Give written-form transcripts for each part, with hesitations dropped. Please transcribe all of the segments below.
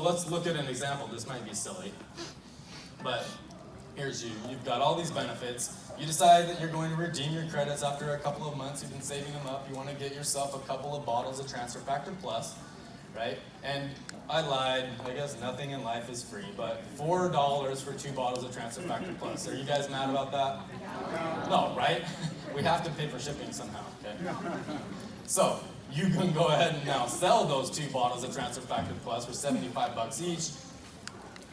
let's look at an example. This might be silly, but here's you. You've got all these benefits. You decide that you're going to redeem your credits after a couple of months. You've been saving them up. You want to get yourself a couple of bottles of Transfer Factor Plus, right? And I lied. I guess nothing in life is free, but $4 for 2 bottles of Transfer Factor Plus. Are you guys mad about that? No, right? We have to pay for shipping somehow, okay? So you can go ahead and now sell those 2 bottles of Transfer Factor Plus for $75 each,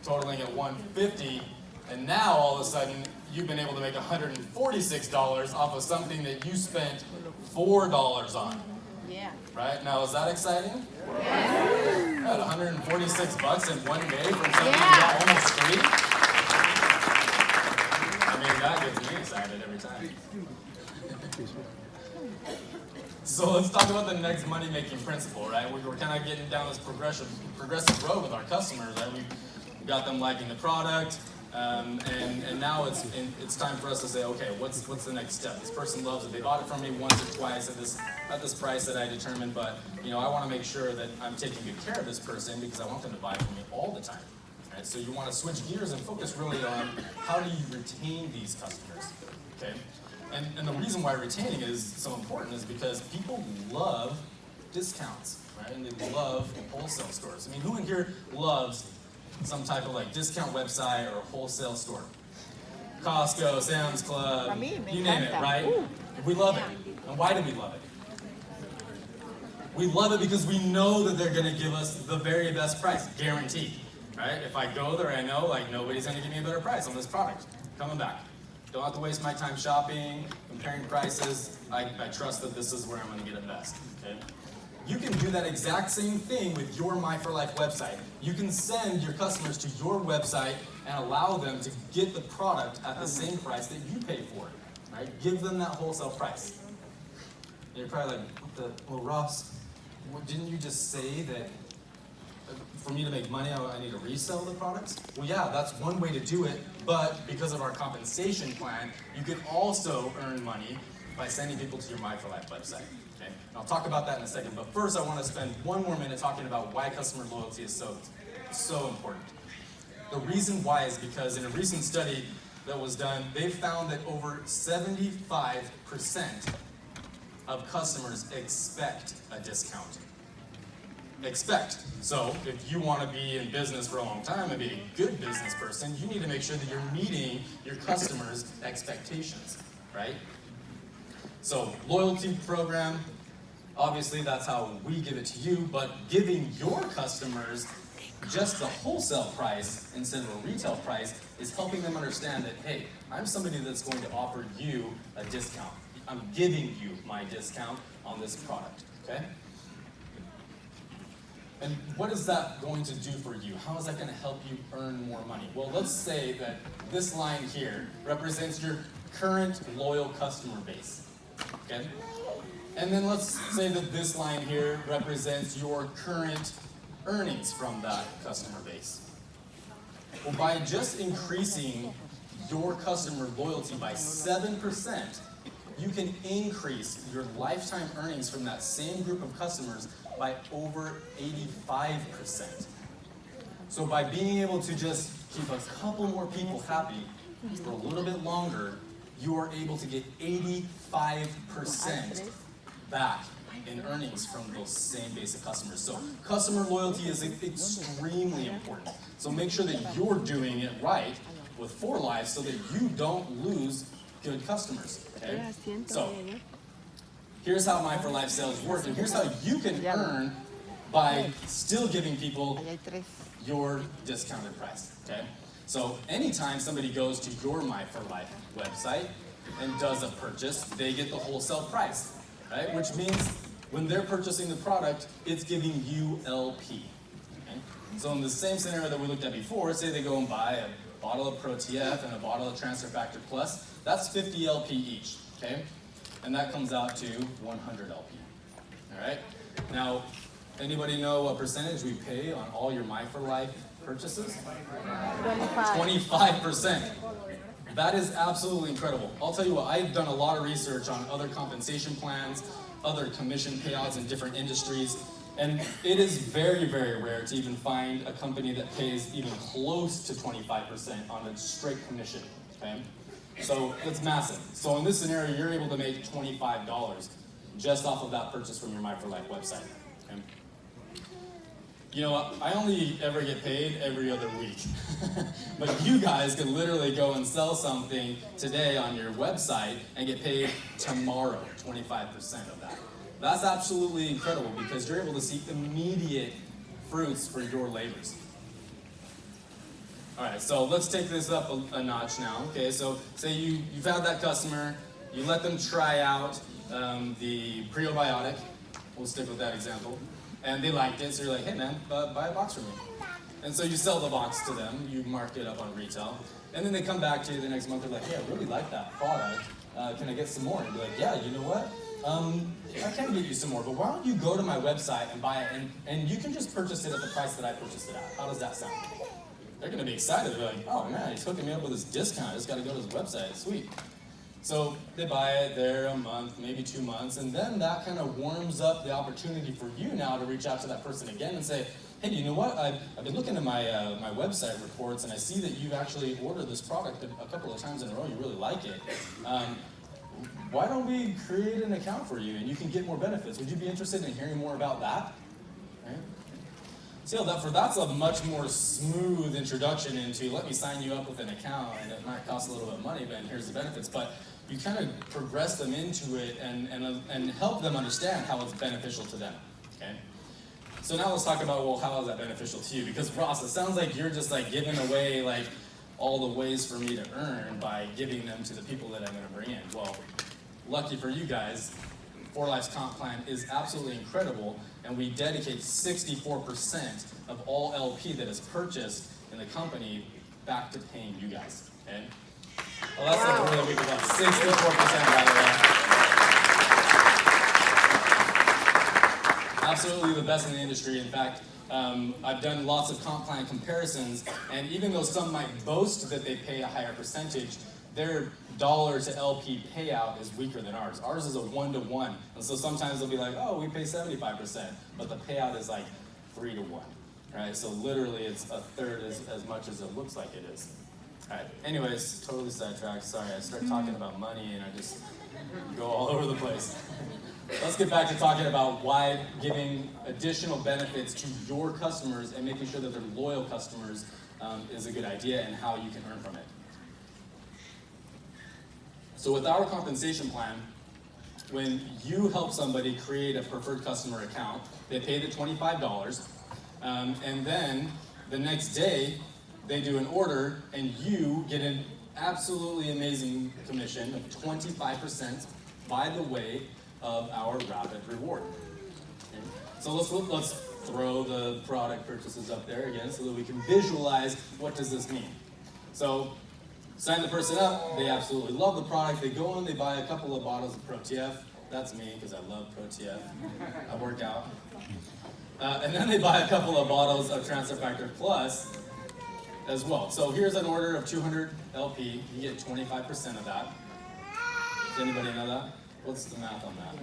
totaling at $150. And now, all of a sudden, you've been able to make $146 off of something that you spent $4 on. Yeah. Right? Now, is that exciting? Yeah. At $146 in one day from something you got almost free? I mean, that gets me excited every time. So let's talk about the next money-making principle, right? We're kind of getting down this progressive road with our customers, right? We've got them liking the product. And now it's time for us to say, okay, what's the next step? This person loves it. They bought it from me once or twice at this price that I determined, but I want to make sure that I'm taking good care of this person because I want them to buy from me all the time. Right? So you want to switch gears and focus really on how do you retain these customers. Okay? And the reason why retaining is so important is because people love discounts, right? And they love wholesale stores. I mean, who in here loves some type of discount website or wholesale store? Costco, Sam's Club, you name it, right? We love it. And why do we love it? We love it because we know that they're going to give us the very best price, guaranteed, right? If I go there, I know nobody's going to give me a better price on this product. Coming back. Don't have to waste my time shopping, comparing prices. I trust that this is where I'm going to get it best, okay? You can do that exact same thing with your My4Life website. You can send your customers to your website and allow them to get the product at the same price that you pay for it, right? Give them that wholesale price. And you're probably like, well, Ross, didn't you just say that for me to make money, I need to resell the products? Well, yeah, that's one way to do it, but because of our compensation plan, you can also earn money by sending people to your My4Life website. Okay? And I'll talk about that in a second, but first I want to spend one more minute talking about why customer loyalty is so important. The reason why is because in a recent study that was done, they found that over 75% of customers expect a discount. Expect. So if you want to be in business for a long time and be a good business person, you need to make sure that you're meeting your customers' expectations, right? So loyalty program, obviously that's how we give it to you, but giving your customers just the wholesale price instead of a retail price is helping them understand that, hey, I'm somebody that's going to offer you a discount. I'm giving you my discount on this product, okay? And what is that going to do for you? How is that going to help you earn more money? Well, let's say that this line here represents your current loyal customer base, okay? And then let's say that this line here represents your current earnings from that customer base. Well, by just increasing your customer loyalty by 7%, you can increase your lifetime earnings from that same group of customers by over 85%. So by being able to just keep a couple more people happy for a little bit longer, you are able to get 85% back in earnings from those same basic customers. So customer loyalty is extremely important. So make sure that you're doing it right with 4Life so that you don't lose good customers. Okay? So here's how My4Life sales work, and here's how you can earn by still giving people your discounted price. Okay? So anytime somebody goes to your My4Life website and does a purchase, they get the wholesale price, right? Which means when they're purchasing the product, it's giving you LP. Okay? So in the same scenario that we looked at before, say they go and buy a bottle of Pro TF and a bottle of Transfer Factor Plus, that's 50 LP each, okay? And that comes out to 100 LP, all right? Now, anybody know what percentage we pay on all your My4Life purchases? 25%. That is absolutely incredible. I'll tell you what, I've done a lot of research on other compensation plans, other commission payouts in different industries, And it is very, very rare to even find a company that pays even close to 25% on a straight commission, okay? So it's massive. So in this scenario, you're able to make $25 just off of that purchase from your My4Life website, okay? You know what, I only ever get paid every other week. But you guys can literally go and sell something today on your website and get paid tomorrow, 25% of that. That's absolutely incredible because you're able to see immediate fruits for your labors. All right, so let's take this up a notch now. Okay, so say you've had that customer, you let them try out the prebiotic. We'll stick with that example. And they liked it, so you're like, hey man, buy a box from me. And so you sell the box to them, you mark it up on retail, and then they come back to you the next month, they're like, hey, I really like that product. Can I get some more? And you're like, yeah, you know what? I can get you some more, but why don't you go to my website and buy it, and you can just purchase it at the price that I purchased it at. How does that sound? They're gonna be excited. They're like, oh man, he's hooking me up with this discount. I just gotta go to his website, sweet. So they buy it there a month, maybe 2 months, and then that kind of warms up the opportunity for you now to reach out to that person again and say, hey, you know what? I've been looking at my my website reports, and I see that you've actually ordered this product a couple of times in a row. You really like it. Why don't we create an account for you, and you can get more benefits? Would you be interested in hearing more about that? Right? So that's a much more smooth introduction into, let me sign you up with an account, and it might cost a little bit of money, but here's the benefits. But you kind of progress them into it and help them understand how it's beneficial to them, okay? So now let's talk about, well, how is that beneficial to you? Because Ross, it sounds like you're just like giving away like all the ways for me to earn by giving them to the people that I'm gonna bring in. Well, lucky for you guys, 4Life's comp plan is absolutely incredible, and we dedicate 64% of all LP that is purchased in the company back to paying you guys, okay? Well, that's wow. Like a really big one. 64%, by the way. Absolutely the best in the industry. In fact, I've done lots of comp plan comparisons, and even though some might boast that they pay a higher percentage, their dollar to LP payout is weaker than ours. Ours is a 1-to-1, and so sometimes they'll be like, oh, we pay 75%, but the payout is like 3-to-1, right? So literally it's a third as much as it looks like it is. All right, anyways, totally sidetracked. Sorry, I start talking about money and I just go all over the place. Let's get back to talking about why giving additional benefits to your customers and making sure that they're loyal customers is a good idea and how you can earn from it. So with our compensation plan, when you help somebody create a preferred customer account, they pay the $25, and then the next day, they do an order, and you get an absolutely amazing commission of 25% by the way of our rapid reward. Okay? So let's throw the product purchases up there again so that we can visualize what does this mean. So sign the person up, they absolutely love the product, they go in, they buy a couple of bottles of ProTF. That's me, because I love ProTF. I work out. And then they buy a couple of bottles of Transfer Factor Plus as well. So here's an order of 200 LP. You get 25% of that. Does anybody know that? What's the math on that?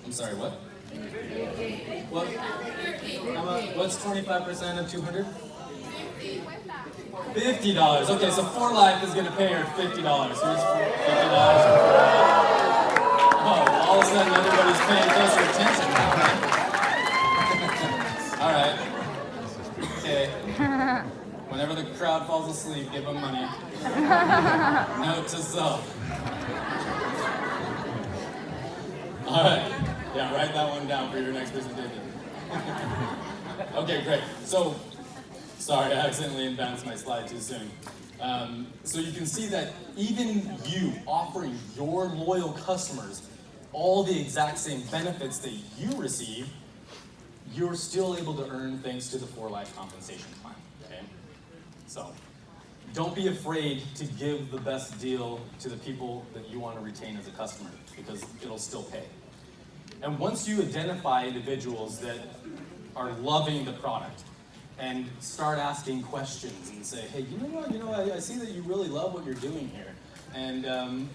I'm sorry, what? What's 25% of 200? $50. Okay, so 4Life is going to pay her $50. Here's $50. Oh, all of a sudden everybody's paying closer attention now, right? All right. Okay. Whenever the crowd falls asleep, give them money. Note to self. All right. Yeah, write that one down for your next presentation. Okay, great. So, sorry, I accidentally advanced my slide too soon. So you can see that even you offering your loyal customers all the exact same benefits that you receive, you're still able to earn thanks to the 4Life compensation plan, okay? So, don't be afraid to give the best deal to the people that you want to retain as a customer, because it'll still pay. And once you identify individuals that are loving the product, and start asking questions and say, hey, you know what, I see that you really love what you're doing here. And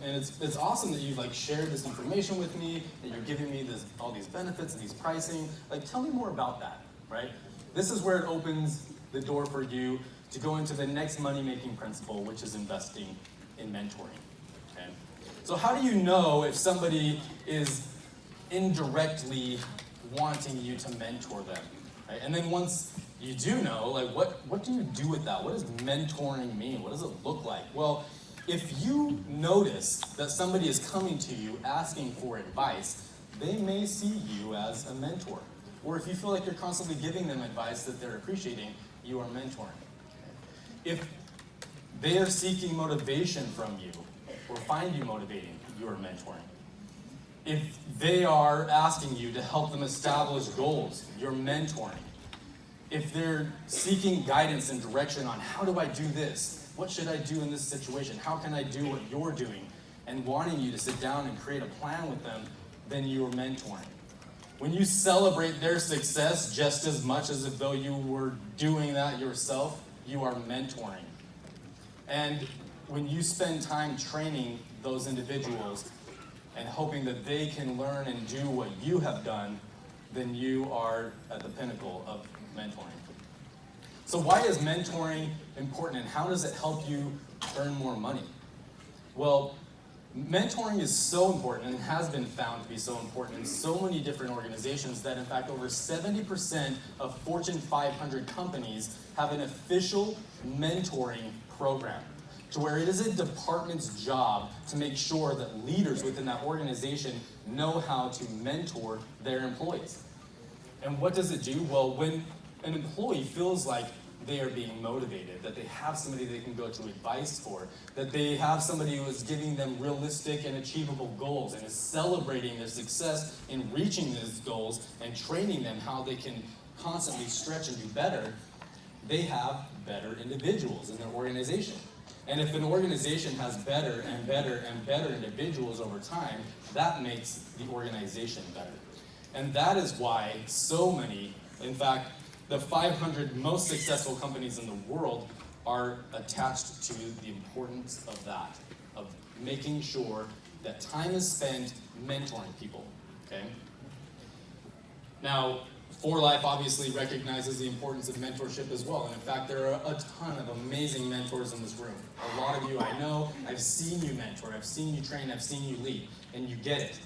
it's awesome that you've like shared this information with me, that you're giving me all these benefits and these pricing. Like, tell me more about that, right? This is where it opens the door for you to go into the next money-making principle, which is investing in mentoring. Okay? So how do you know if somebody is indirectly wanting you to mentor them? Right? And then once you do know, like, what do you do with that? What does mentoring mean? What does it look like? Well, if you notice that somebody is coming to you asking for advice, they may see you as a mentor. Or if you feel like you're constantly giving them advice that they're appreciating, you are mentoring. If they are seeking motivation from you or find you motivating, you are mentoring. If they are asking you to help them establish goals, you're mentoring. If they're seeking guidance and direction on how do I do this? What should I do in this situation? How can I do what you're doing? And wanting you to sit down and create a plan with them, then you're mentoring. When you celebrate their success just as much as if though you were doing that yourself, you are mentoring. And when you spend time training those individuals and hoping that they can learn and do what you have done, then you are at the pinnacle of mentoring. So why is mentoring important, and how does it help you earn more money? Well, mentoring is so important and has been found to be so important in so many different organizations that in fact over 70% of Fortune 500 companies have an official mentoring program, to where it is a department's job to make sure that leaders within that organization know how to mentor their employees. And what does it do? Well, when an employee feels like they are being motivated, that they have somebody they can go to advice for, that they have somebody who is giving them realistic and achievable goals and is celebrating their success in reaching those goals and training them how they can constantly stretch and do better, they have better individuals in their organization. And if an organization has better and better and better individuals over time, that makes the organization better. And that is why so many, in fact, the 500 most successful companies in the world are attached to the importance of that, of making sure that time is spent mentoring people, okay? Now, For Life obviously recognizes the importance of mentorship as well. And in fact, there are a ton of amazing mentors in this room. A lot of you I know, I've seen you mentor, I've seen you train, I've seen you lead, and you get it.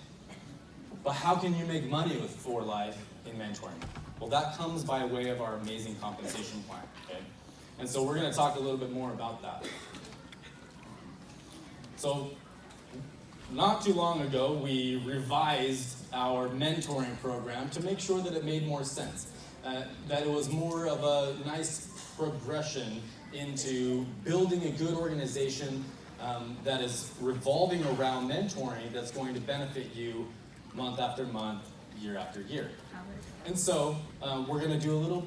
But how can you make money with For Life in mentoring? Well, that comes by way of our amazing compensation plan, okay? And so we're going to talk a little bit more about that. So, not too long ago, we revised our mentoring program to make sure that it made more sense, that it was more of a nice progression into building a good organization that is revolving around mentoring that's going to benefit you month after month, year after year. And so we're going to do a little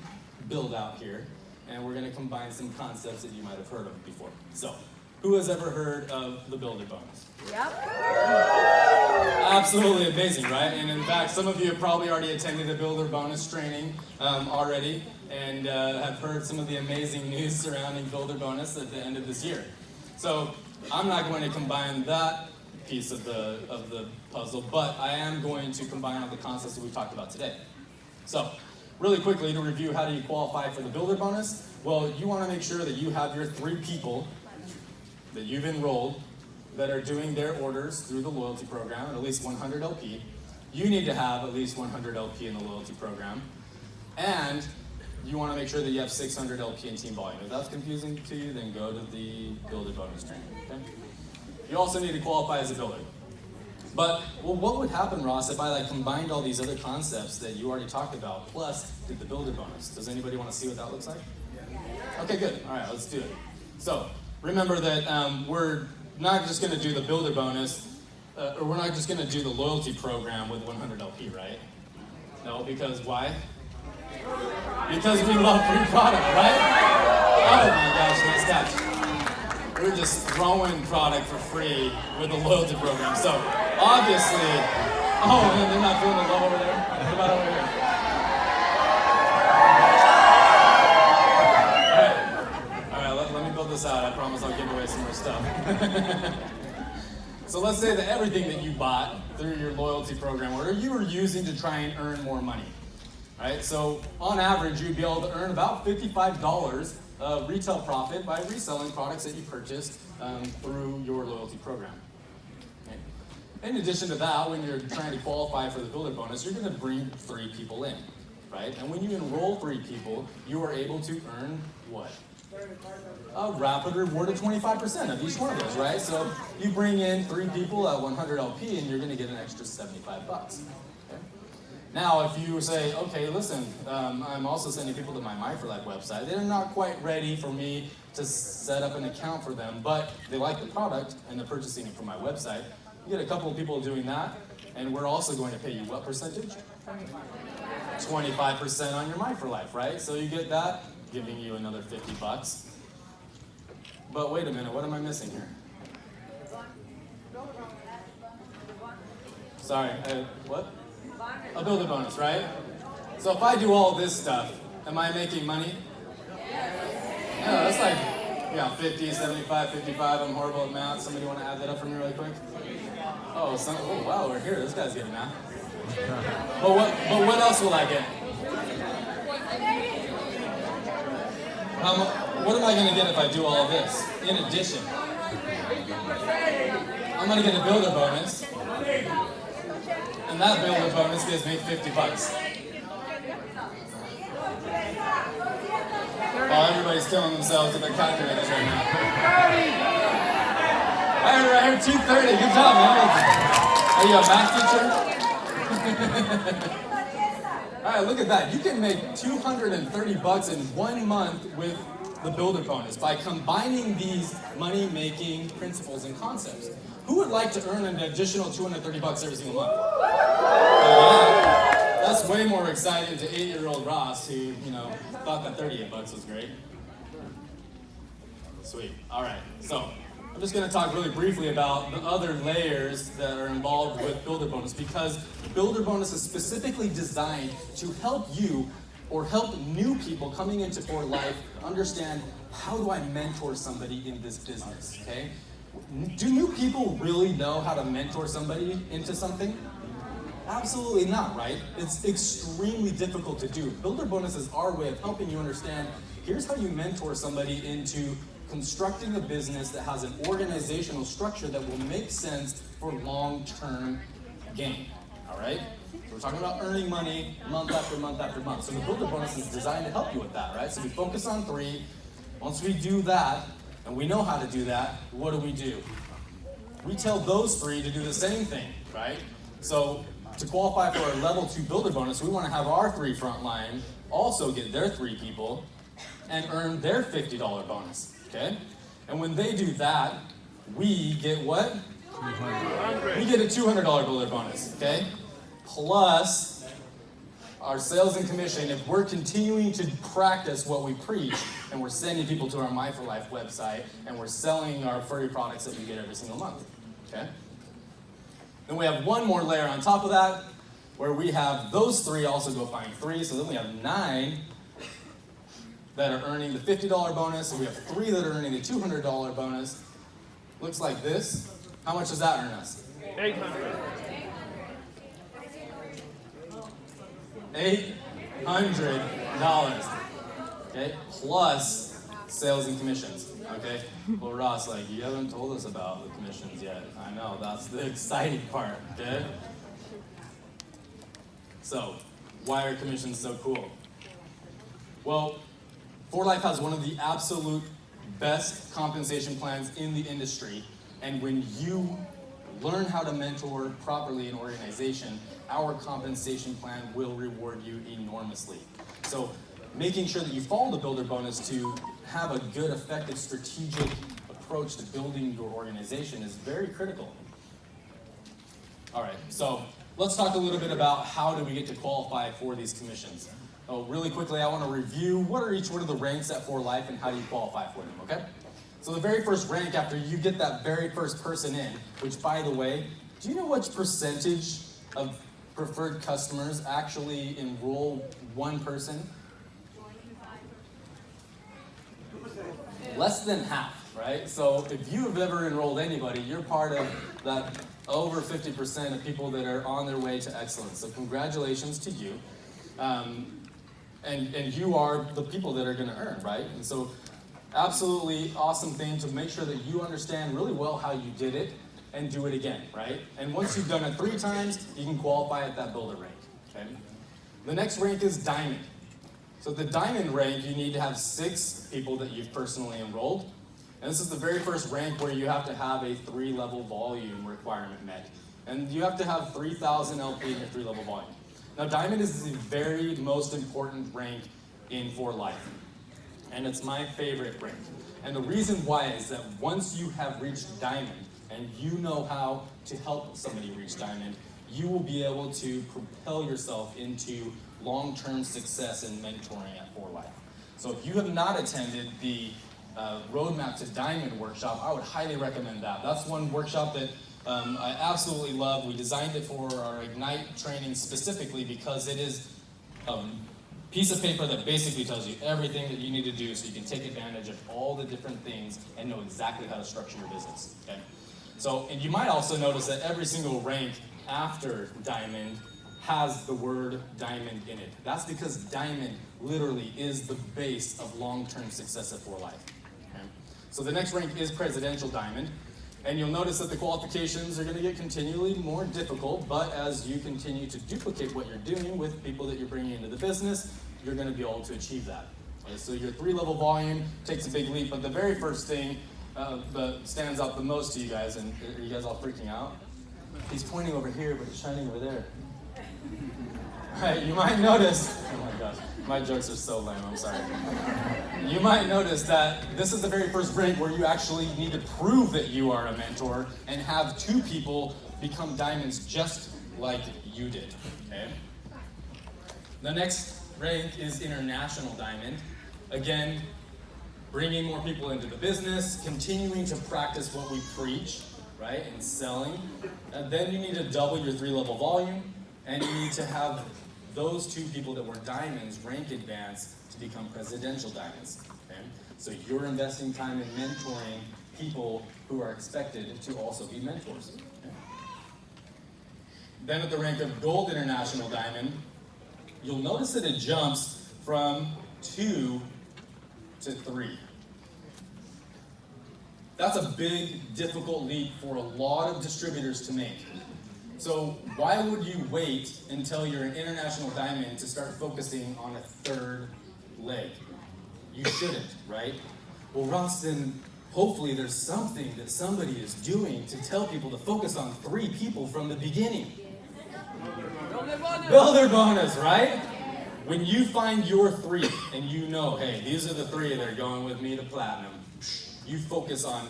build out here, and we're going to combine some concepts that you might have heard of before. So, who has ever heard of the builder bonus? Yep. Absolutely amazing, right? And in fact, some of you have probably already attended the builder bonus training already, and have heard some of the amazing news surrounding builder bonus at the end of this year. So I'm not going to combine that piece of the puzzle, but I am going to combine all the concepts that we talked about today. So, really quickly to review, how do you qualify for the builder bonus? Well, you want to make sure that you have your 3 people that you've enrolled that are doing their orders through the loyalty program at least 100 LP. You need to have at least 100 LP in the loyalty program. And you want to make sure that you have 600 LP in team volume. If that's confusing to you, then go to the builder bonus training, okay? You also need to qualify as a builder. But well, what would happen, Ross, if I combined all these other concepts that you already talked about, plus did the builder bonus? Does anybody want to see what that looks like? Okay, good. All right, let's do it. So remember that we're not just going to do the builder bonus, or we're not just going to do the loyalty program with 100 LP, right? No, because why? Because we love free product, right? Oh my gosh, nice catch. We're just throwing product for free with the loyalty program. So obviously, oh man, they're not feeling the love over there. What about over here? All right, let me build this out. I promise I'll give away some more stuff. So let's say that everything that you bought through your loyalty program order, you were using to try and earn more money. Right? So on average, you'd be able to earn about $55 of retail profit by reselling products that you purchased through your loyalty program. Okay? In addition to that, when you're trying to qualify for the builder bonus, you're going to bring 3 people in. Right? And when you enroll 3 people, you are able to earn what? A rapid reward of 25% of each one of those, right? So you bring in 3 people at 100 LP and you're going to get an extra 75 bucks. Okay? Now, if you say, okay, listen, I'm also sending people to my MyForLife website. They're not quite ready for me to set up an account for them, but they like the product and they're purchasing it from my website. You get a couple of people doing that, and we're also going to pay you what percentage? 25% on your MyForLife, right? So you get that, giving you another 50 bucks. But wait a minute, what am I missing here? Sorry, what? A builder bonus, right? So if I do all this stuff, am I making money? Yeah, that's like 50, 75, 55. I'm horrible at math. Somebody want to add that up for me really quick? Oh, wow, we're here. This guy's getting math. But what else will I get? What am I going to get if I do all of this? In addition, I'm going to get a builder bonus, and that builder bonus gives me 50 bucks. Oh, everybody's killing themselves with their calculators right now. I heard 230. Good job, man. Are you a math teacher? All right, look at that. You can make 230 bucks in 1 month with the builder bonus by combining these money-making principles and concepts. Who would like to earn an additional 230 bucks every single month? That's way more exciting to 8-year-old Ross who, thought that 38 bucks was great. Sweet. All right. So I'm just going to talk really briefly about the other layers that are involved with builder bonus, because builder bonus is specifically designed to help you or help new people coming into For Life understand, how do I mentor somebody in this business, okay? Do new people really know how to mentor somebody into something? Absolutely not, right? It's extremely difficult to do. Builder bonus is our way of helping you understand, here's how you mentor somebody into constructing a business that has an organizational structure that will make sense for long-term gain, all right? So we're talking about earning money month after month after month. So the builder bonus is designed to help you with that, right? So we focus on 3. Once we do that, and we know how to do that, what do? We tell those 3 to do the same thing, right? So to qualify for a level 2 builder bonus, we want to have our 3 frontline also get their 3 people and earn their $50 bonus, okay? And when they do that, we get what? $200. We get a $200 builder bonus, okay? Plus our sales and commission, if we're continuing to practice what we preach, and we're sending people to our MyForLife website, and we're selling our furry products that we get every single month, okay? Then we have one more layer on top of that, where we have those 3 also go find 3, so then we have 9 that are earning the $50 bonus, and we have 3 that are earning the $200 bonus. Looks like this. How much does that earn us? $800. $800. Okay, plus sales and commissions. Okay, well, Ross, you haven't told us about the commissions yet. I know, that's the exciting part. Okay, so why are commissions so cool? Well, For Life has one of the absolute best compensation plans in the industry, and when you learn how to mentor properly an organization, our compensation plan will reward you enormously. So making sure that you follow the builder bonus to have a good, effective, strategic approach to building your organization is very critical. All right, so let's talk a little bit about how do we get to qualify for these commissions. Oh, really quickly, I want to review what are each one of the ranks at For Life and how do you qualify for them, okay? So the very first rank after you get that very first person in, which by the way, do you know which percentage of preferred customers actually enroll one person? Less than half. right? So if you have ever enrolled anybody, you're part of that over 50% of people that are on their way to excellence. So congratulations to you. And you are the people that are going to earn, right? And so absolutely awesome thing to make sure that you understand really well how you did it and do it again, right? And once you've done it 3 times, you can qualify at that builder rank, okay? The next rank is diamond. So the diamond rank, you need to have 6 people that you've personally enrolled. And this is the very first rank where you have to have a 3-level volume requirement met. And you have to have 3,000 LP in your 3-level volume. Now diamond is the very most important rank in For Life. And it's my favorite rank. And the reason why is that once you have reached diamond and you know how to help somebody reach diamond, you will be able to propel yourself into long-term success in mentoring at For Life. So if you have not attended the Roadmap to Diamond workshop, I would highly recommend that. That's one workshop that I absolutely love. We designed it for our Ignite training specifically because it is a piece of paper that basically tells you everything that you need to do so you can take advantage of all the different things and know exactly how to structure your business. Okay? So, and you might also notice that every single rank after diamond has the word diamond in it. That's because diamond literally is the base of long-term success at For Life. Okay? So the next rank is presidential diamond. And you'll notice that the qualifications are going to get continually more difficult, but as you continue to duplicate what you're doing with people that you're bringing into the business, you're going to be able to achieve that. Okay? So your 3-level volume takes a big leap, but the very first thing that stands out the most to you guys, and are you guys all freaking out? He's pointing over here, but he's shining over there. Right, you might notice, oh my gosh, my jokes are so lame, I'm sorry. You might notice that this is the very first rank where you actually need to prove that you are a mentor and have 2 people become diamonds just like you did, okay? The next rank is international diamond. Again, bringing more people into the business, continuing to practice what we preach, right, and selling. And then you need to double your 3-level volume, and you need to have those 2 people that were diamonds rank advance to become presidential diamonds. Okay? So you're investing time in mentoring people who are expected to also be mentors. Okay? Then at the rank of gold international diamond, you'll notice that it jumps from 2 to 3. That's a big, difficult leap for a lot of distributors to make. So why would you wait until you're an international diamond to start focusing on a 3rd leg? You shouldn't, right? Well, Ross, then hopefully there's something that somebody is doing to tell people to focus on 3 people from the beginning. Builder bonus, right? When you find your 3 and you know, hey, these are the 3 that are going with me to platinum, you focus on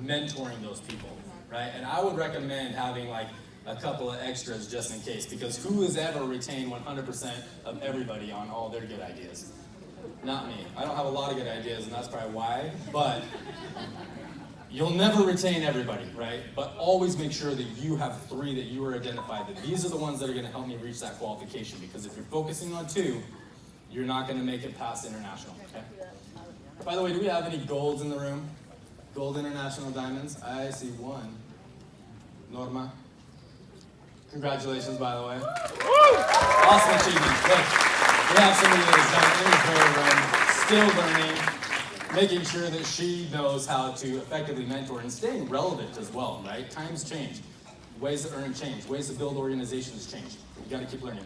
mentoring those people, right? And I would recommend having like a couple of extras just in case, because who has ever retained 100% of everybody on all their good ideas? Not me. I don't have a lot of good ideas, and that's probably why, but you'll never retain everybody, right? But always make sure that you have 3 that you are identified, that these are the ones that are going to help me reach that qualification, because if you're focusing on 2, you're not going to make it past international, okay? By the way, do we have any golds in the room? Gold international diamonds? I see 1. Norma? Congratulations, by the way. Awesome achievement. Look, we have somebody that is done in the very run, still learning, making sure that she knows how to effectively mentor and staying relevant as well, right? Times change. Ways to earn change. Ways to build organizations change. You got to keep learning.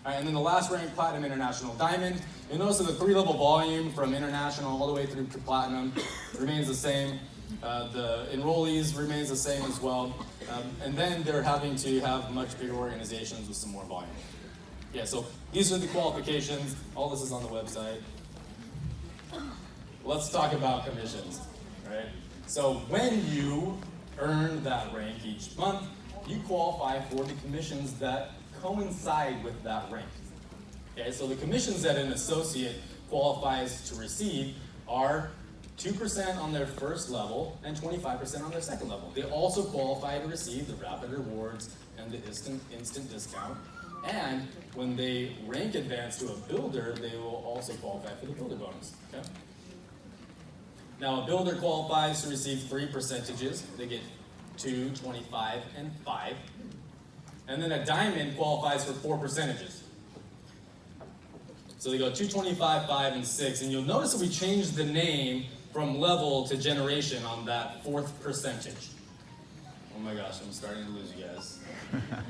All right, and then the last rank, Platinum International Diamond. You'll notice that the 3-level volume from International all the way through to Platinum remains the same. The enrollees remains the same as well. And then they're having to have much bigger organizations with some more volume. Yeah, so these are the qualifications. All this is on the website. Let's talk about commissions, right? So when you earn that rank each month, you qualify for the commissions that coincide with that rank. Okay, so the commissions that an associate qualifies to receive are 2% on their first level and 25% on their second level. They also qualify to receive the rapid rewards and the instant discount. And when they rank advance to a builder, they will also qualify for the builder bonus. Okay? Now a builder qualifies to receive 3 percentages. They get 2, 25, and 5. And then a diamond qualifies for 4 percentages. So they go 2, 25, 5, and 6. And you'll notice that we changed the name from level to generation on that 4th percentage. Oh my gosh, I'm starting to lose you guys.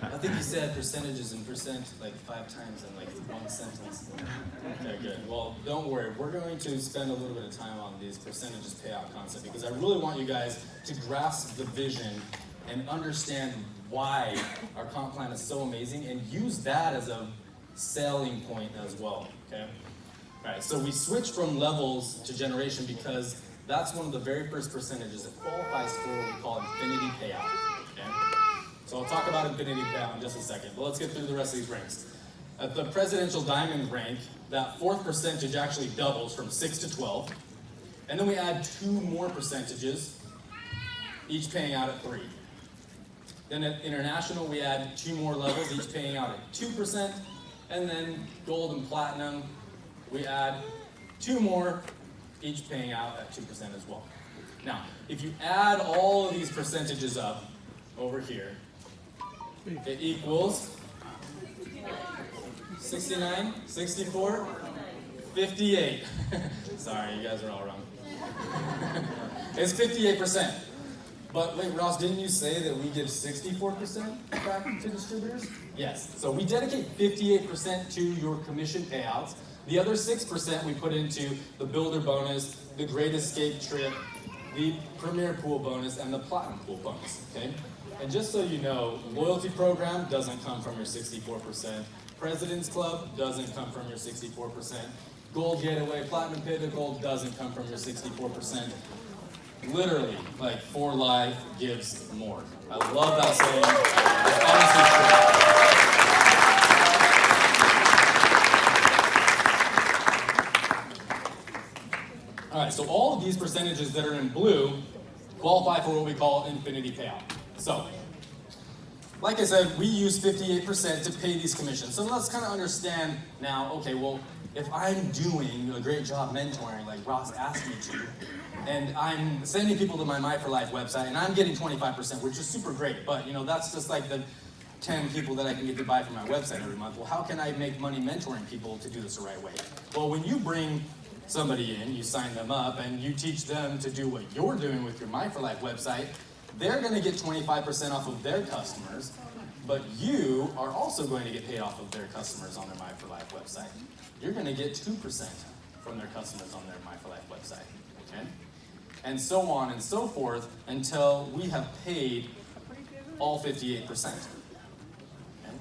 I think you said percentages and percent like 5 times in like 1 sentence. Okay, good. Well, don't worry. We're going to spend a little bit of time on these percentages payout concept because I really want you guys to grasp the vision and understand why our comp plan is so amazing and use that as a selling point as well, okay? All right, so we switched from levels to generation because that's one of the very first percentages that qualifies for what we call infinity payout, okay? So I'll talk about infinity payout in just a second, but let's get through the rest of these ranks. At the presidential diamond rank, that 4th percentage actually doubles from 6 to 12, and then we add 2 more percentages, each paying out at 3. Then at international, we add 2 more levels, each paying out at 2%, and then gold and platinum, we add 2 more, each paying out at 2% as well. Now, if you add all of these percentages up over here, it equals 69, 64, 58. Sorry, you guys are all wrong. It's 58%. But wait, Ross, didn't you say that we give 64% back to distributors? Yes. So we dedicate 58% to your commission payouts. The other 6% we put into the builder bonus, the Great Escape trip, the Premier Pool bonus, and the Platinum Pool bonus, okay? And just so you know, loyalty program doesn't come from your 64%. President's Club doesn't come from your 64%. Gold Getaway, Platinum Pivot Gold doesn't come from your 64%. Literally, like, for life gives more. I love that saying. It's honestly true. All right, so all of these percentages that are in blue qualify for what we call infinity payout. So, like I said, we use 58% to pay these commissions. So let's kind of understand now, okay, well, if I'm doing a great job mentoring, like Ross asked me to, and I'm sending people to my My For Life website, and I'm getting 25%, which is super great, but you know, that's just like the 10 people that I can get to buy from my website every month. Well, how can I make money mentoring people to do this the right way? Well, when you bring somebody in, you sign them up, and you teach them to do what you're doing with your My For Life website, they're going to get 25% off of their customers, but you are also going to get paid off of their customers on their My For Life website. You're going to get 2% from their customers on their My For Life website, okay? And so on and so forth until we have paid all 58%. Okay?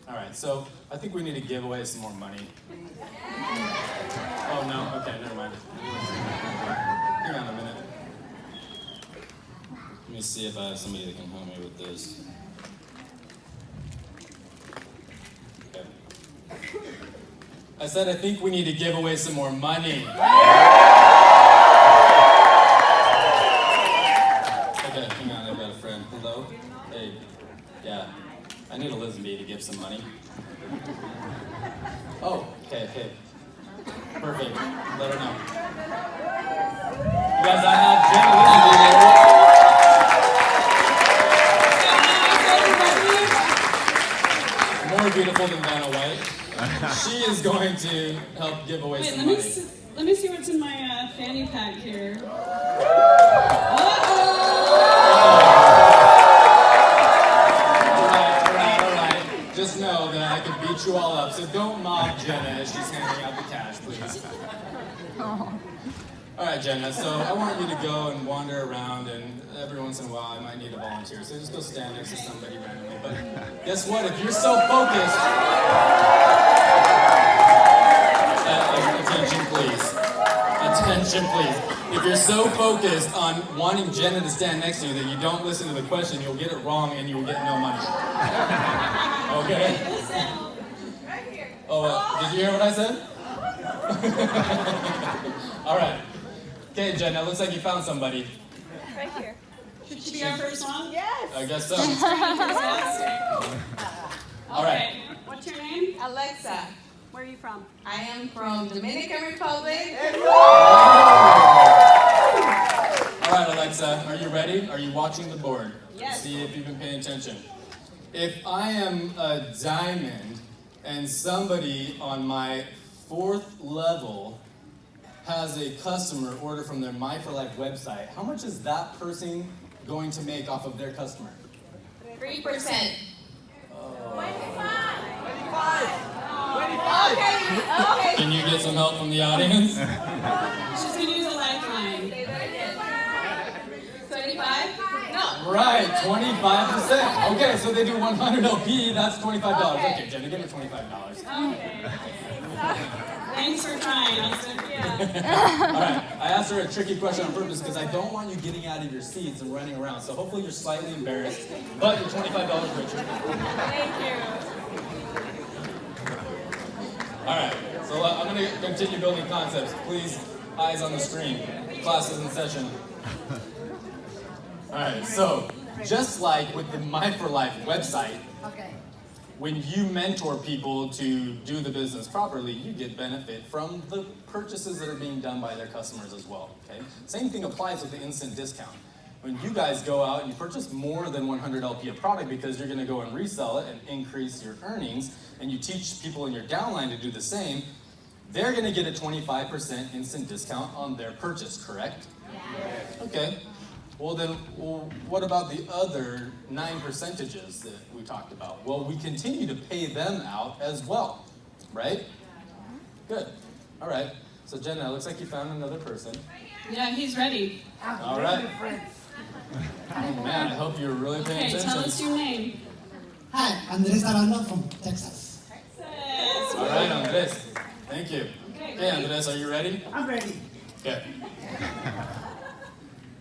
All right, so I think we need to give away some more money. Oh, no? Okay, never mind. Hang on a minute. Let me see if I have somebody that can help me with this. Okay. I said I think we need to give away some more money. Okay, hang on, I've got a friend. Hello? Hey, yeah, I need Elizabeth to give some money. Oh, okay. Perfect, let her know. You guys, I have Jen Elizabeth here. More beautiful than Vanna White. She is going to help give away some money. Let me see what's in my fanny pack here. All right. Just know that I could beat you all up, so don't mob Jenna as she's handing out the cash, please. All right, Jenna, so I want you to go and wander around, and every once in a while I might need a volunteer, so just go stand next to somebody randomly. But guess what? If you're so focused... Attention, please. If you're so focused on wanting Jenna to stand next to you that you don't listen to the question, you'll get it wrong and you'll get no money. Okay? Right here. Oh, did you hear what I said? All right. Okay, Jenna, looks like you found somebody. Right here. Should she be our first one? Yes. I guess so. Fantastic. All right. What's your name? Alexa. Where are you from? I am from Dominican Republic. All right, Alexa, are you ready? Are you watching the board? Yes. See if you've been paying attention. If I am a diamond and somebody on my 4th level has a customer order from their My For Life website, how much is that person going to make off of their customer? 3%. 25. Okay. Can you get some help from the audience? She's gonna use a lifeline. 25? No. Right, 25%. Okay, so they do 100 LP, that's $25. Okay, Jenna, give her $25. Okay. Thanks for trying, Austin. All right, I asked her a tricky question on purpose because I don't want you getting out of your seats and running around. So hopefully you're slightly embarrassed, but you're $25 richer. Thank you. All right, so I'm going to continue building concepts. Please, eyes on the screen. Class is in session. All right, so just like with the My For Life website, when you mentor people to do the business properly, you get benefit from the purchases that are being done by their customers as well, okay? Same thing applies with the instant discount. When you guys go out and you purchase more than 100 LP of product because you're gonna go and resell it and increase your earnings, and you teach people in your downline to do the same, they're gonna get a 25% instant discount on their purchase, correct? Yes. Okay. Well then, what about the other 9% that we talked about? Well, we continue to pay them out as well, right? Good. All right. So Jenna, it looks like you found another person. Yeah, he's ready. All right. Oh man, I hope you're really paying Okay, attention. tell us your name. Hi, Andres Aranda from Texas. Texas. All right, Andres. Thank you. Okay, Okay, Andres, are you ready? I'm ready. Okay.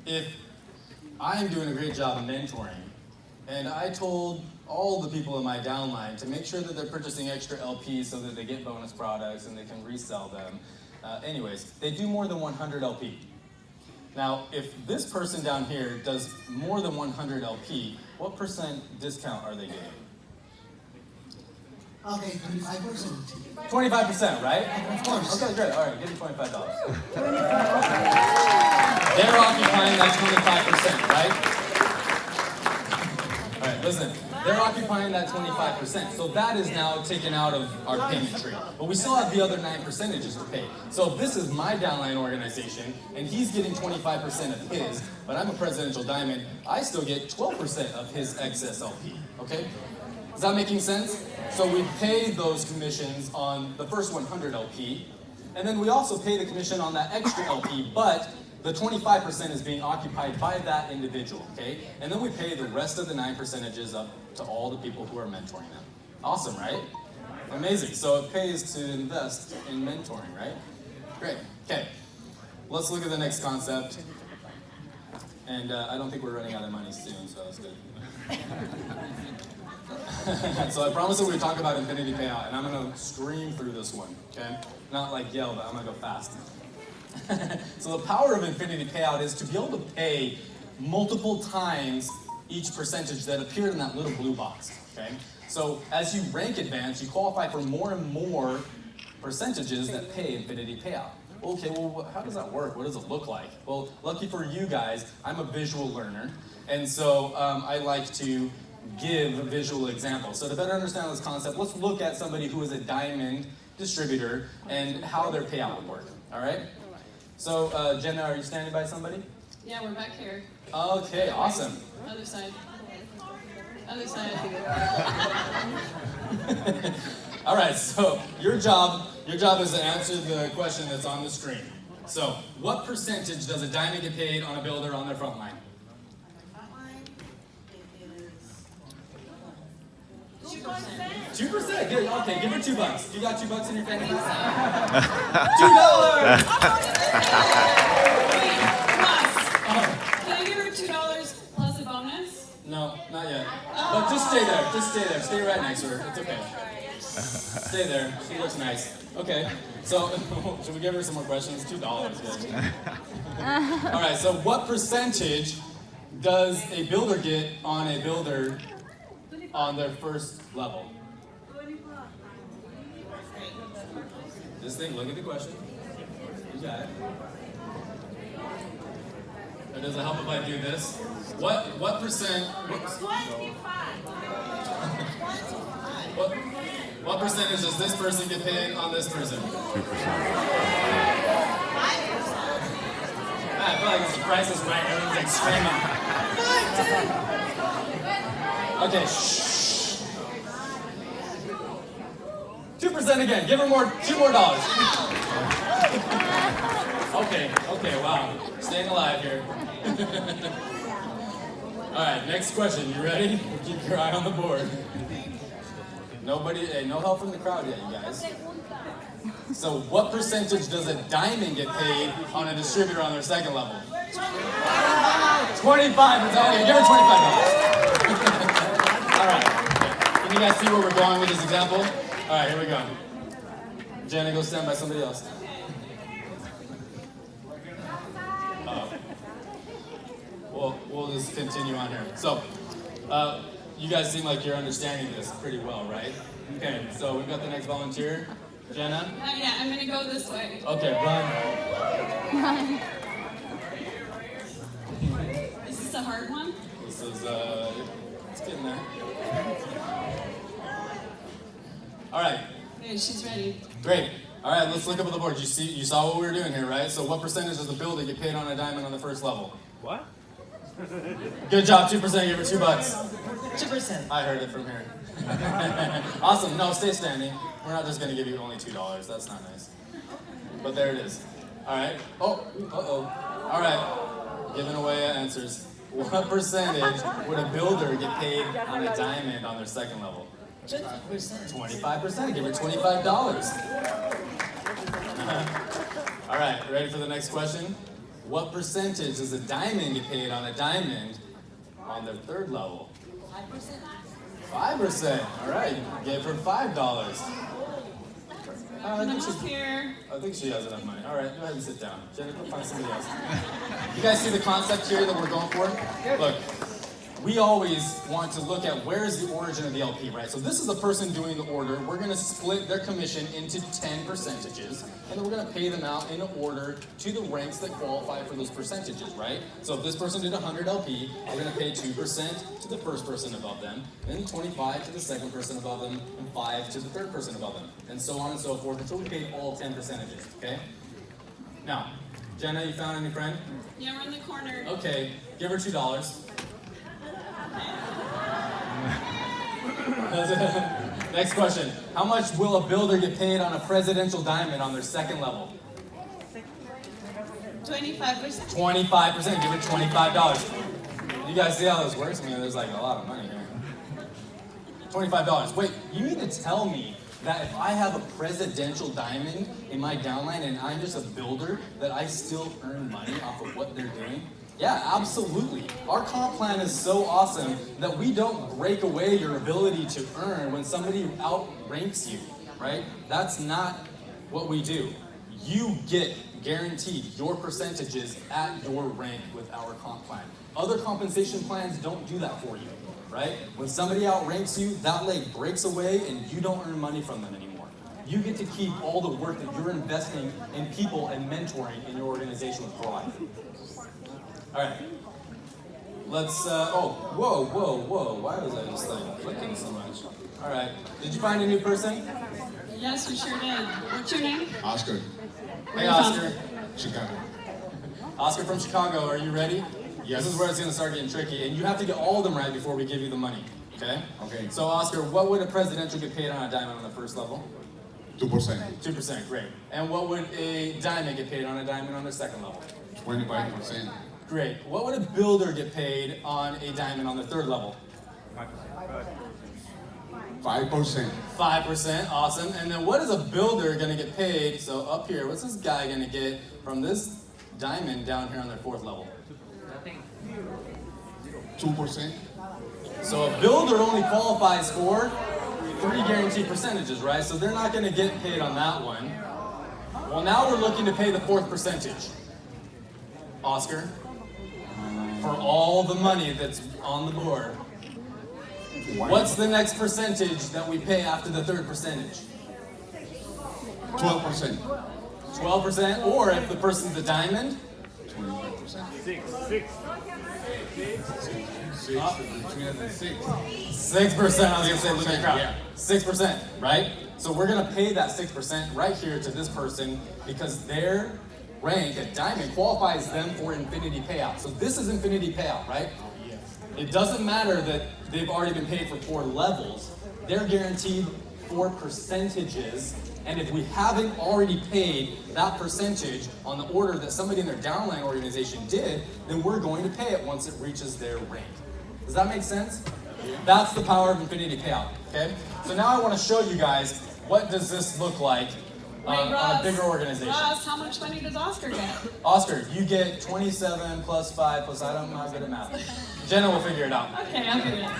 If I'm doing a great job of mentoring, and I told all the people in my downline to make sure that they're purchasing extra LPs so that they get bonus products and they can resell them. Anyways, they do more than 100 LP. Now, if this person down here does more than 100 LP, what percent discount are they getting? Okay, 25%. 25%, right? Of course. Okay, great. All right, give me $25. They're occupying that 25%, right? All right, listen. They're occupying that 25%. So that is now taken out of our payment tree. But we still have the other 9% to pay. So if this is my downline organization, and he's getting 25% of his, but I'm a presidential diamond, I still get 12% of his excess LP, okay? Is that making sense? So we pay those commissions on the first 100 LP, and then we also pay the commission on that extra LP, but the 25% is being occupied by that individual, okay? And then we pay the rest of the 9% up to all the people who are mentoring them. Awesome, right? Amazing. So it pays to invest in mentoring, right? Great. Okay. Let's look at the next concept. And I don't think we're running out of money soon, so that's good. So I promised that we would talk about infinity payout, and I'm going to scream through this one, okay? Not like yell, but I'm going to go fast. So the power of infinity payout is to be able to pay multiple times each percentage that appeared in that little blue box, okay? So as you rank advance, you qualify for more and more percentages that pay infinity payout. Okay, well, how does that work? What does it look like? Well, lucky for you guys, I'm a visual learner, and so I like to give a visual example. So to better understand this concept, let's look at somebody who is a diamond distributor and how their payout would work, all right? So, Jenna, are you standing by somebody? Yeah, we're back here. Okay, awesome. Other side. Other side. All right, so your job is to answer the question that's on the screen. So, what percentage does a diamond get paid on a builder on their front line? 2%. Good. Okay, give her $2. You got $2 in your fanny pack? $2. Wait, plus. Can I give her $2 plus a bonus? No, not yet. But just stay there. Just stay there. Stay right next to her. It's okay. Stay there. She looks nice. Okay. So, should we give her some more questions? $2. Good. All right. So, what percentage does a builder get on a builder on their first level? Just think, look at the question. You got it. Or does it help if I do this? What percent? Whoops. What percentage does this person get paid on this person? 2%. I feel like it's the price is right. Everyone's like screaming. 5, 2. Okay, shh. 2% again. Give her more. $2 more. Okay, wow. Staying alive here. All right, next question. You ready? Keep your eye on the board. Nobody, no help from the crowd yet, you guys. So what percentage does a diamond get paid on a distributor on their second level? 25. Okay, give her $25. All right. Can you guys see where we're going with this example? All right, here we go. Jenna, go stand by somebody else. We'll just continue on here. So, you guys seem like you're understanding this pretty well, right? Okay, so we've got the next volunteer. Jenna? Yeah, I'm gonna go this way. Okay, run. Is this a hard one? This is, it's getting there. All right. Okay, she's ready. Great. All right, let's look up at the board. You saw what we were doing here, right? So what percentage does the builder get paid on a diamond on the first level? What? Good job, 2%, give her $2. 2%. I heard it from here. Awesome, no, stay standing. We're not just gonna give you only $2, that's not nice. But there it is. All right, uh-oh. All right, giving away answers. What percentage would a builder get paid on a diamond on their second level? 20%. 25%, give her $25. All right, ready for the next question? What percentage does a diamond get paid on a diamond on their third level? 5%. All right, give her $5. I'm up here. I think she has enough money. All right, go ahead and sit down. Jennifer, find somebody else. You guys see the concept here that we're going for? Look, we always want to look at where is the origin of the LP, right? So this is the person doing the order. We're going to split their commission into 10 percentages, and then we're going to pay them out in order to the ranks that qualify for those percentages, right? So if this person did 100 LP, we're going to pay 2% to the first person above them, then 25 to the second person above them, and 5 to the third person above them, and so on and so forth until we pay all 10 percentages, okay? Now, Jenna, you found any friend? Yeah, we're in the corner. Okay, give her $2. Next question. How much will a builder get paid on a presidential diamond on their second level? 25%. 25%. Give it $25. You guys see how this works? I mean, there's like a lot of money here. $25. Wait, you mean to tell me that if I have a presidential diamond in my downline and I'm just a builder, that I still earn money off of what they're doing? Yeah, absolutely. Our comp plan is so awesome that we don't break away your ability to earn when somebody outranks you, right? That's not what we do. You get guaranteed your percentages at your rank with our comp plan. Other compensation plans don't do that for you, right? When somebody outranks you, that leg breaks away and you don't earn money from them anymore. You get to keep all the work that you're investing in people and mentoring in your organization with pride. All right, let's, whoa. Why was I just like clicking so much? All right, did you find a new person? Yes, we sure did. What's your name? Oscar, Hey, Oscar. Chicago. Oscar from Chicago, are you ready? Yes. This is where it's gonna start getting tricky, and you have to get all of them right before we give you the money, okay? Okay. So Oscar, what would a presidential get paid on a diamond on the first level? 2%. 2%, great. And what would a diamond get paid on a diamond on the second level? 25%. Great. What would a builder get paid on a diamond on the third level? 5%. 5%, awesome. And then what is a builder gonna get paid? So up here, what's this guy gonna get from this diamond down here on their fourth level? 2%. So a builder only qualifies for 3 guaranteed percentages, right? So they're not gonna get paid on that one. Well, now we're looking to pay the 4th percentage. Oscar, for all the money that's on the board, what's the next percentage that we pay after the 3rd percentage? 12%. 12%, or if the person's a diamond, 21%. 6. 6%, I was gonna say, look at the crowd. Yeah. 6%, right? So we're gonna pay that 6% right here to this person because their rank at diamond qualifies them for infinity payout. So this is infinity payout, right? It doesn't matter that they've already been paid for 4 levels. They're guaranteed 4 percentages, and if we haven't already paid that percentage on the order that somebody in their downline organization did, then we're going to pay it once it reaches their rank. Does that make sense? That's the power of infinity payout, okay? So now I want to show you guys what does this look like on a bigger organization. Ross, how much money does Oscar get? Oscar, you get 27 plus 5 plus, I'm not good at math. Jenna will figure it out. Okay, I'll figure it out.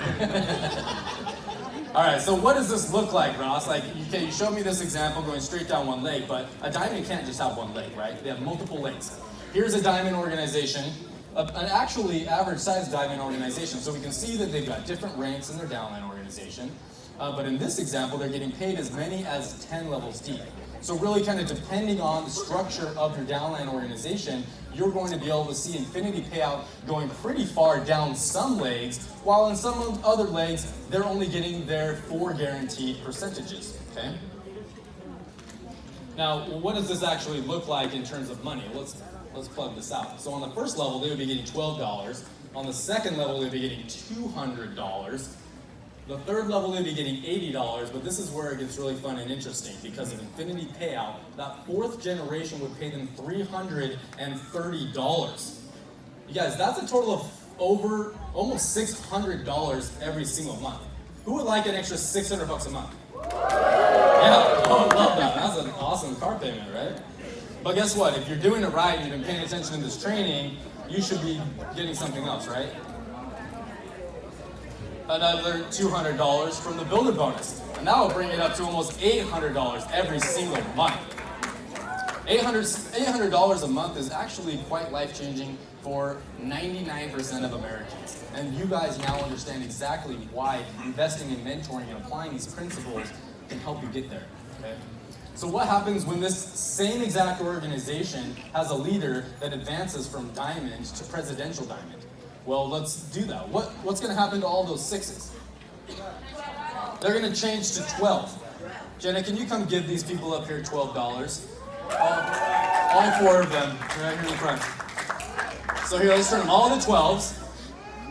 All right, so what does this look like, Ross? Like, okay, you showed me this example going straight down one leg, but a diamond can't just have one leg, right? They have multiple legs. Here's a diamond organization, an actually average-sized diamond organization, so we can see that they've got different ranks in their downline organization. But in this example, they're getting paid as many as 10 levels deep. So really kind of depending on the structure of your downline organization, you're going to be able to see infinity payout going pretty far down some legs, while in some other legs, they're only getting their 4 guaranteed percentages, okay? Now, what does this actually look like in terms of money? Let's plug this out. So on the first level, they would be getting $12. On the second level, they'd be getting $200. The third level, they'd be getting $80, but this is where it gets really fun and interesting because of infinity payout. That 4th generation would pay them $330. You guys, that's a total of over almost $600 every single month. Who would like an extra $600 a month? Yeah, oh, I love that. That's an awesome car payment, right? But guess what? If you're doing it right and you've been paying attention in this training, you should be getting something else, right? Another $200 from the builder bonus. And that will bring it up to almost $800 every single month. $800 a month is actually quite life-changing for 99% of Americans. And you guys now understand exactly why investing in mentoring and applying these principles can help you get there, okay? So what happens when this same exact organization has a leader that advances from diamond to presidential diamond? Well, let's do that. What's going to happen to all those 6s? They're going to change to 12. Jenna, can you come give these people up here $12? All 4 of them, right here in the front. So here, let's turn them all into 12s.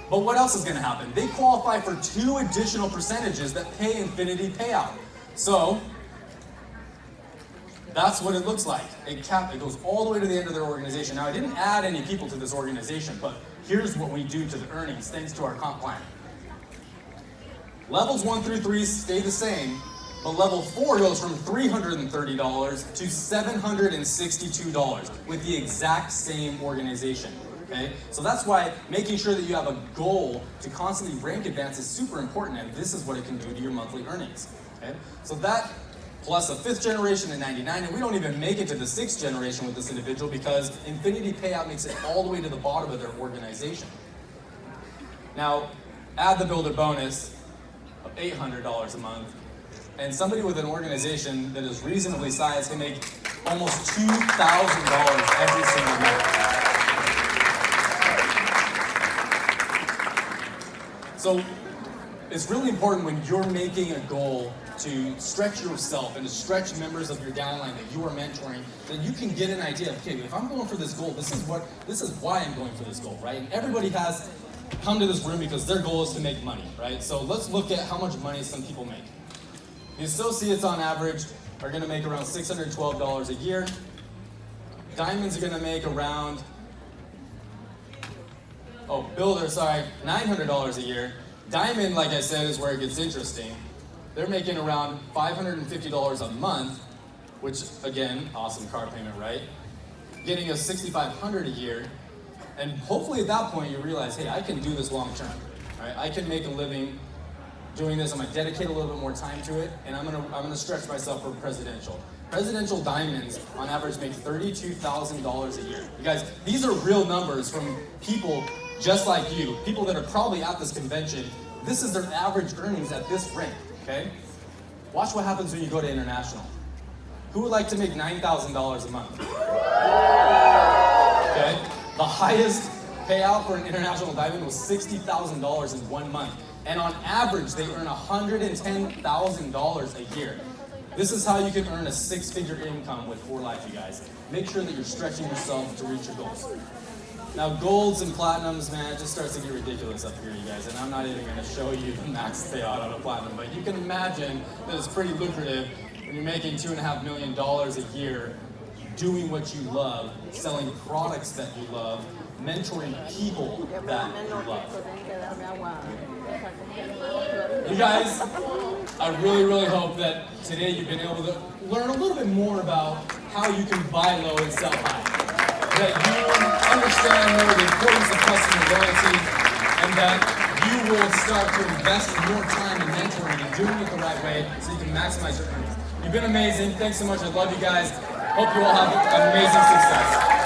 But what else is going to happen? They qualify for 2 additional percentages that pay infinity payout. So that's what it looks like. It goes all the way to the end of their organization. Now, I didn't add any people to this organization, but here's what we do to the earnings thanks to our comp plan. Levels 1 through 3 stay the same, but level 4 goes from $330 to $762 with the exact same organization. Okay? So that's why making sure that you have a goal to constantly rank advance is super important, and this is what it can do to your monthly earnings. Okay? So that plus a 5th generation in 99, and we don't even make it to the 6th generation with this individual because infinity payout makes it all the way to the bottom of their organization. Now, add the builder bonus of $800 a month, and somebody with an organization that is reasonably sized can make almost $2,000 every single month. So it's really important when you're making a goal to stretch yourself and to stretch members of your downline that you are mentoring, that you can get an idea of, okay, if I'm going for this goal, this is why I'm going for this goal, right? And everybody has come to this room because their goal is to make money, right? So let's look at how much money some people make. The associates on average are going to make around $612 a year. Diamonds are going to make around, $900 a year. Diamond, like I said, is where it gets interesting. They're making around $550 a month, which, again, awesome car payment, right? Getting us $6,500 a year, and hopefully at that point you realize, hey, I can do this long term, right? I can make a living doing this. I'm gonna dedicate a little bit more time to it, and I'm gonna stretch myself for presidential. Presidential diamonds, on average, make $32,000 a year. You guys, these are real numbers from people just like you, people that are probably at this convention. This is their average earnings at this rank, okay? Watch what happens when you go to international. Who would like to make $9,000 a month? Okay. The highest payout for an international diamond was $60,000 in 1 month. And on average, they earn $110,000 a year. This is how you can earn a 6-figure income with For Life, you guys. Make sure that you're stretching yourself to reach your goals. Now, golds and platinums, man, it just starts to get ridiculous up here, you guys. And I'm not even going to show you the max payout on a platinum, but you can imagine that it's pretty lucrative when you're making $2.5 million a year, doing what you love, selling products that you love, mentoring people that you love. You guys, I really hope that today you've been able to learn a little bit more about how you can buy low and sell high. That you understand more the importance of customer loyalty, and that you will start to invest more time in mentoring and doing it the right way so you can maximize your earnings. You've been amazing. Thanks so much. I love you guys. Hope you all have amazing success.